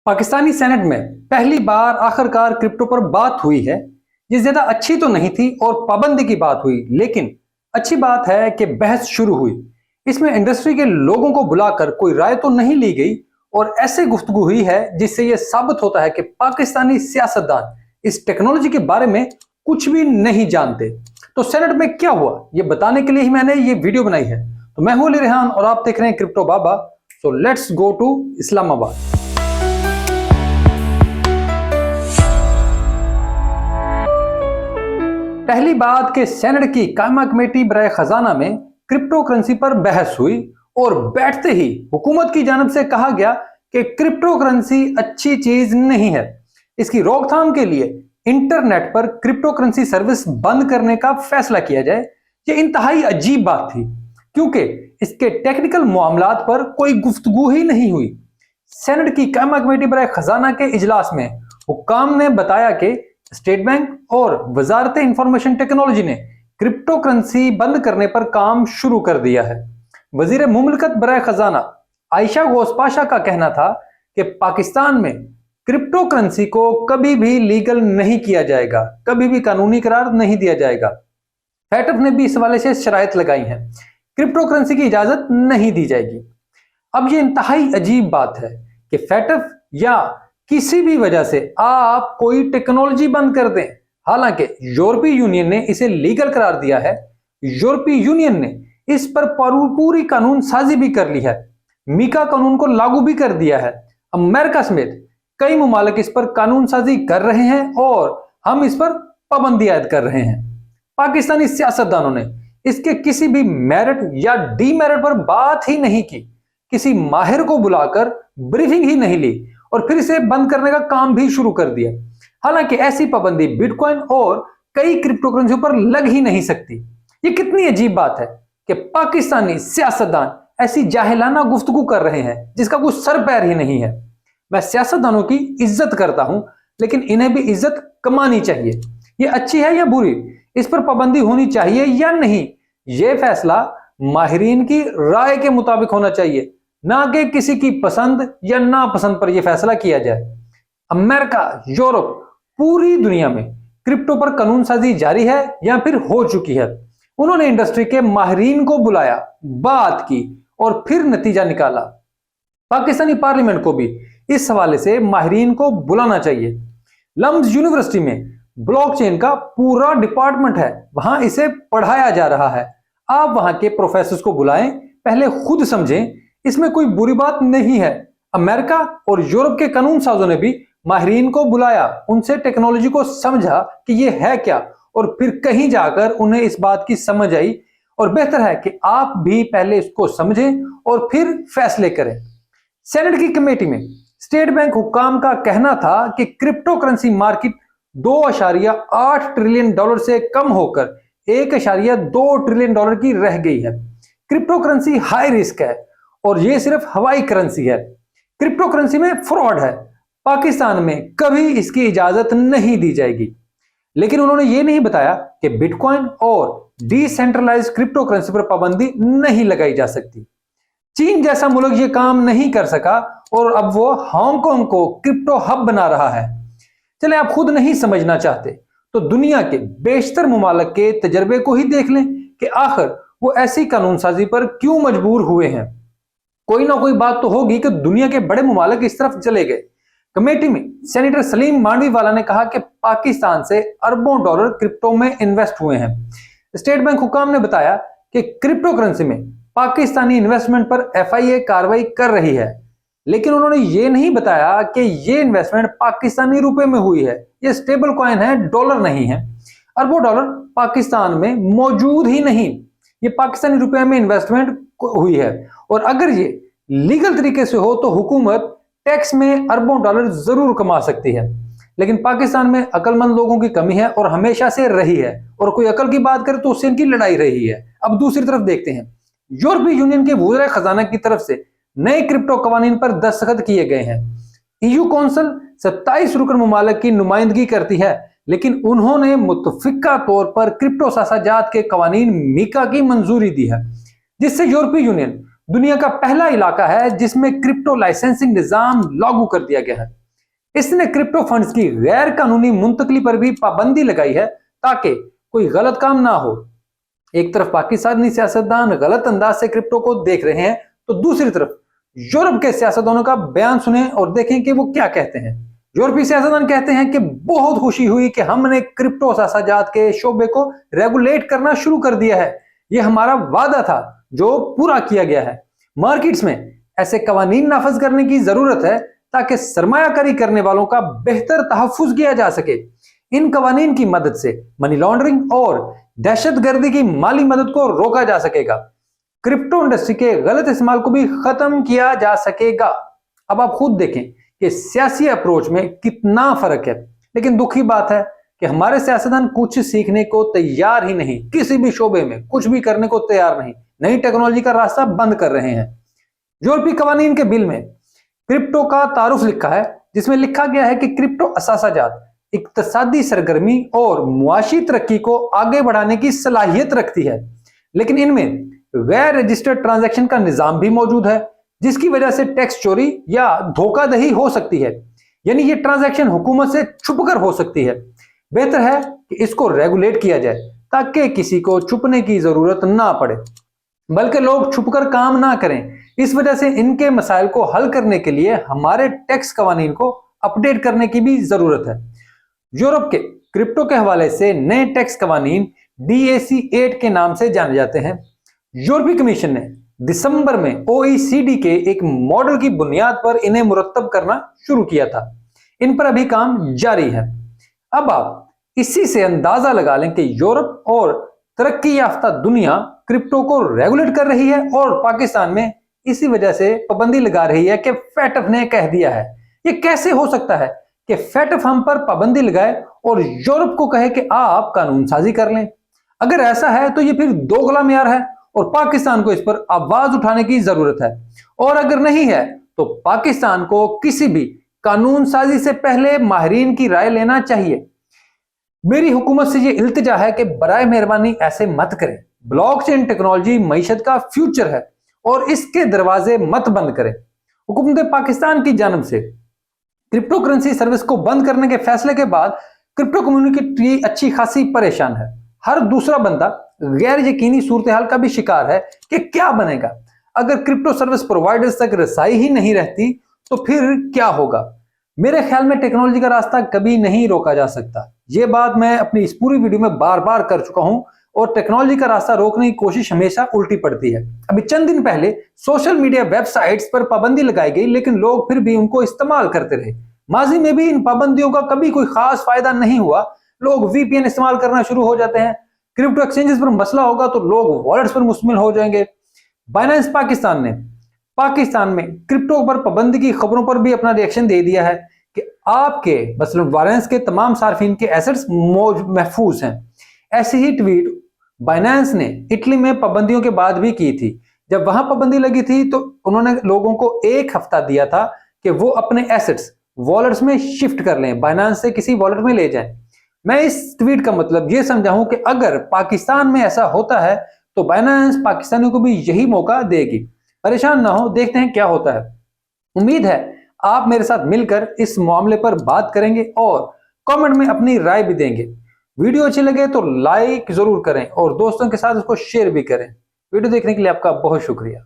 Pakistani senate में पहली बार आखिरकार क्रिप्टो पर बात हुई है। ये ज्यादा अच्छी तो नहीं थी और पाबंदी की बात हुई, लेकिन अच्छी बात है कि बहस शुरू हुई। इसमें इंडस्ट्री के लोगों को बुलाकर कोई राय तो नहीं ली गई और ऐसे गुफ्तगू हुई है जिससे यह साबित होता है कि पाकिस्तानी सियासतदान इस टेक्नोलॉजी के बारे में कुछ भी नहीं जानते। तो सेनेट में क्या हुआ ये बताने के लिए ही मैंने ये वीडियो बनाई है। तो मैं हूं अली रेहान और आप देख रहे हैं crypto Baba. So let's go to Islamabad. पहली बात कि सेनेट की कायमा कमेटी बराए खजाना में क्रिप्टो करेंसी पर बहस हुई और बैठते ही हुकूमत की जानिब से कहा गया कि क्रिप्टो करेंसी अच्छी चीज नहीं है। इसकी रोकथाम के लिए इंटरनेट पर क्रिप्टो करेंसी सर्विस बंद करने का फैसला किया जाए। ये इंतहाई अजीब बात थी क्योंकि इसके टेक्निकल मामलात पर कोई गुफ्तगू ही नहीं हुई। सेनेट की कायमा कमेटी बराए खजाना के इजलास में हुक्काम ने बताया कि स्टेट बैंक और वजारत इंफॉर्मेशन टेक्नोलॉजी ने क्रिप्टो करेंसी बंद करने पर काम शुरू कर दिया है। वजीर मुमलकत बराए खजाना आयशा गोस्पाशा का कहना था कि पाकिस्तान में क्रिप्टो करेंसी को कभी भी लीगल नहीं किया जाएगा, कभी भी कानूनी करार नहीं दिया जाएगा। फैटफ ने भी इस हवाले से शराइत लगाई हैं, क्रिप्टो करेंसी की इजाजत नहीं दी जाएगी। अब ये इंतहाई अजीब बात है कि फैटफ या किसी भी वजह से आप कोई टेक्नोलॉजी बंद कर दें, हालांकि यूरोपीय यूनियन ने इसे लीगल करार दिया है। यूरोपीय यूनियन ने इस पर पूरी कानून साजी भी कर ली है, मीका कानून को लागू भी कर दिया है। अमेरिका समेत कई मुमालिक इस पर कानून साजी कर रहे हैं और हम इस पर पाबंदी आयद कर रहे हैं। पाकिस्तानी सियासतदानों ने इसके किसी भी मेरिट या डीमेरिट पर बात ही नहीं की, किसी माहिर को बुलाकर ब्रीफिंग ही नहीं ली और फिर इसे बंद करने का काम भी शुरू कर दिया। हालांकि ऐसी पाबंदी बिटकॉइन और कई क्रिप्टो करेंसियों पर लग ही नहीं सकती। ये कितनी अजीब बात है कि पाकिस्तानी सियासतदान ऐसी जाहिलाना गुफ्तगू कर रहे हैं जिसका कोई सर पैर ही नहीं है। मैं सियासतदानों की इज्जत करता हूं, लेकिन इन्हें भी इज्जत कमानी चाहिए। ये अच्छी है या बुरी, इस पर पाबंदी होनी चाहिए या नहीं, यह फैसला माहिरीन की राय के मुताबिक होना चाहिए, ना कि किसी की पसंद या नापसंद पर यह फैसला किया जाए। अमेरिका, यूरोप, पूरी दुनिया में क्रिप्टो पर कानून साजी जारी है या फिर हो चुकी है। उन्होंने इंडस्ट्री के माहिरीन को बुलाया, बात की और फिर नतीजा निकाला। पाकिस्तानी पार्लियामेंट को भी इस हवाले से माहिरीन को बुलाना चाहिए। लम्स यूनिवर्सिटी में ब्लॉकचेन का पूरा डिपार्टमेंट है, वहां इसे पढ़ाया जा रहा है। आप वहां के प्रोफेसर्स को बुलाएं, पहले खुद समझें, इसमें कोई बुरी बात नहीं है। अमेरिका और यूरोप के कानून साजों ने भी माहिरीन को बुलाया, उनसे टेक्नोलॉजी को समझा कि यह है क्या, और फिर कहीं जाकर उन्हें इस बात की समझ आई। और बेहतर है कि आप भी पहले इसको समझें और फिर फैसले करें। सेनेट की कमेटी में स्टेट बैंक हुक्काम का कहना था कि crypto currency market 2.8 trillion dollar से कम होकर 1.2 ट्रिलियन डॉलर की रह गई है। क्रिप्टो करेंसी हाई रिस्क है और यह सिर्फ हवाई करेंसी है। क्रिप्टो करेंसी में फ्रॉड है, पाकिस्तान में कभी इसकी इजाजत नहीं दी जाएगी। लेकिन उन्होंने यह नहीं बताया कि बिटकॉइन और डिसेंट्रलाइज्ड क्रिप्टो करेंसी पर पाबंदी नहीं लगाई जा सकती। चीन जैसा मुल्क यह काम नहीं कर सका और अब वो हांगकांग को क्रिप्टो हब बना रहा है। चले आप खुद नहीं समझना चाहते तो दुनिया के बेशतर मुमालिक के तजर्बे को ही देख लें कि आखिर वो ऐसी कानून साजी पर क्यों मजबूर हुए हैं। कोई ना कोई बात तो होगी कि दुनिया के बड़े मुमालिक इस तरफ चले गए। कमेटी में सेनेटर सलीम मांडवीवाला ने कहा कि पाकिस्तान से अरबों डॉलर क्रिप्टो में इन्वेस्ट हुए हैं। स्टेट बैंक हुक्काम ने बताया कि क्रिप्टो करेंसी में पाकिस्तानी इन्वेस्टमेंट पर FIA कार्रवाई कर रही है, लेकिन उन्होंने ये नहीं बताया कि ये इन्वेस्टमेंट पाकिस्तानी रुपए में हुई है। ये स्टेबल कॉइन है, डॉलर नहीं है। अरबों डॉलर पाकिस्तान में मौजूद ही नहीं, ये पाकिस्तानी रुपए में इन्वेस्टमेंट हुई है। और अगर ये लीगल तरीके से हो तो हुकूमत टैक्स में अरबों डॉलर जरूर कमा सकती है। लेकिन पाकिस्तान में अक्लमंद लोगों की कमी है और हमेशा से रही है, और कोई अकल की बात करे तो उससे इनकी लड़ाई रही है। अब दूसरी तरफ देखते हैं, यूरोपीय यूनियन के वज़ीर खजाना की तरफ से नए क्रिप्टो कवानीन पर दस्तखत किए गए हैं। EU कौंसिल 27 रुकन मुमालिक की नुमाइंदगी करती है, लेकिन उन्होंने मुतफिका तौर पर क्रिप्टो सासाजात के कवानीन मीका की मंजूरी दी है, जिससे यूरोपीय यूनियन दुनिया का पहला इलाका है जिसमें क्रिप्टो लाइसेंसिंग निजाम लागू कर दिया गया है। इसने क्रिप्टो फंड्स की गैर कानूनी मुंतकली पर भी पाबंदी लगाई है ताकि कोई गलत काम ना हो। एक तरफ पाकिस्तानी सियासतदान गलत अंदाज से क्रिप्टो को देख रहे हैं, तो दूसरी तरफ यूरोप के सियासतदानों का बयान सुने और देखें कि वो क्या कहते हैं। यूरोपीय सियासतदान कहते हैं कि बहुत खुशी हुई कि हमने क्रिप्टो सासाजात के शोबे को रेगुलेट करना शुरू कर दिया है। यह हमारा वादा था जो पूरा किया गया है। मार्केट्स में ऐसे कवानीन नाफज करने की जरूरत है ताकि सरमायाकारी करने वालों का बेहतर तहफ्फुज किया जा सके। इन कवानीन की मदद से मनी लॉन्ड्रिंग और दहशतगर्दी की माली मदद को रोका जा सकेगा। क्रिप्टो इंडस्ट्री के गलत इस्तेमाल को भी खत्म किया जा सकेगा। अब आप खुद देखें कि सियासी अप्रोच में कितना फर्क है। लेकिन दुख की बात है कि हमारे सियासतदान कुछ सीखने को तैयार ही नहीं, किसी भी शोबे में कुछ भी करने को तैयार नहीं, नई टेक्नोलॉजी का रास्ता बंद कर रहे हैं। यूरोपीय कवानीन के बिल में क्रिप्टो का तारुफ लिखा है, जिसमें लिखा गया है कि क्रिप्टो असासाजात इक्तसादी सरगर्मी और मुआशी तरक्की को आगे बढ़ाने की सलाहियत रखती है, लेकिन इनमें गैर रजिस्टर्ड ट्रांजैक्शन का निजाम भी मौजूद है, जिसकी वजह से टैक्स चोरी या धोखाधड़ी हो सकती है। यानी ये ट्रांजैक्शन हुकूमत से छुपकर हो सकती है। बेहतर है कि इसको रेगुलेट किया जाए ताकि किसी को छुपने की जरूरत ना पड़े, बल्कि लोग छुपकर काम ना करें। इस वजह से इनके मसाइल को हल करने के लिए हमारे टैक्स कवानीन को अपडेट करने की भी जरूरत है। यूरोप के क्रिप्टो के हवाले से नए टैक्स कवानीन DAC 8 के नाम से जाने जाते हैं। यूरोपीय कमीशन ने दिसंबर में OECD के एक मॉडल की बुनियाद पर इन्हें मुरत्तब करना शुरू किया था। इन पर अभी काम जारी है। अब आप इसी से अंदाजा लगा लें कि यूरोप और तरक्की याफ्ता दुनिया क्रिप्टो को रेगुलेट कर रही है और पाकिस्तान में इसी वजह से पाबंदी लगा रही है कि FATF ने कह दिया है। ये कैसे हो सकता है कि FATF हम पर पाबंदी लगाए और यूरोप को कहे कि आप कानून साजी कर लें? अगर ऐसा है तो ये फिर दोगला मेयार है और पाकिस्तान को इस पर आवाज उठाने की जरूरत है। और अगर नहीं है तो पाकिस्तान को किसी भी कानून साजी से पहले माहिरीन की राय लेना चाहिए। मेरी हुकूमत से ये इल्तिजा है कि बराए मेहरबानी ऐसे मत करें। ब्लॉकचेन टेक्नोलॉजी मईशत का फ्यूचर है और इसके दरवाजे मत बंद करें। हुकूमत पाकिस्तान की जानब से क्रिप्टो करेंसी सर्विस को बंद करने के फैसले के बाद क्रिप्टो कम्युनिटी अच्छी खासी परेशान है। हर दूसरा बंदा गैर यकीनी सूरत हाल का भी शिकार है कि क्या बनेगा। अगर क्रिप्टो सर्विस प्रोवाइडर्स तक रसाई ही नहीं रहती तो फिर क्या होगा। मेरे ख्याल में टेक्नोलॉजी का रास्ता कभी नहीं रोका जा सकता। ये बात मैं अपनी इस पूरी वीडियो में बार बार कर चुका हूं और टेक्नोलॉजी का रास्ता रोकने की कोशिश हमेशा उल्टी पड़ती है। अभी चंद दिन पहले सोशल मीडिया वेबसाइट्स पर पाबंदी लगाई गई, लेकिन लोग फिर भी उनको इस्तेमाल करते रहे। माजी में भी इन पाबंदियों का कभी कोई खास फायदा नहीं हुआ। लोग VPN इस्तेमाल करना शुरू हो जाते हैं। क्रिप्टो एक्सचेंजेस पर मसला होगा तो लोग वॉलेट्स पर मुश्तमिल हो जाएंगे। बाइनेंस पाकिस्तान ने पाकिस्तान में क्रिप्टो पर पाबंदी की खबरों पर भी अपना रिएक्शन दे दिया है कि आपके मसलन बाइनेंस के तमाम सार्फिन के एसेट्स महफूज हैं। ऐसी ही ट्वीट बाइनेंस ने इटली में पाबंदियों के बाद भी की थी। जब वहां पाबंदी लगी थी तो उन्होंने लोगों को 1 हफ्ता दिया था कि वो अपने एसेट्स वॉलेट्स में शिफ्ट कर लें, बाइनेंस से किसी वॉलेट में ले जाएं। मैं इस ट्वीट का मतलब ये समझा हूं कि अगर पाकिस्तान में ऐसा होता है तो बाइनेंस पाकिस्तानियों को भी यही मौका देगी। परेशान ना हो, देखते हैं क्या होता है। उम्मीद है आप मेरे साथ मिलकर इस मामले पर बात करेंगे और कमेंट में अपनी राय भी देंगे। वीडियो अच्छी लगे तो लाइक जरूर करें और दोस्तों के साथ उसको शेयर भी करें। वीडियो देखने के लिए आपका बहुत शुक्रिया।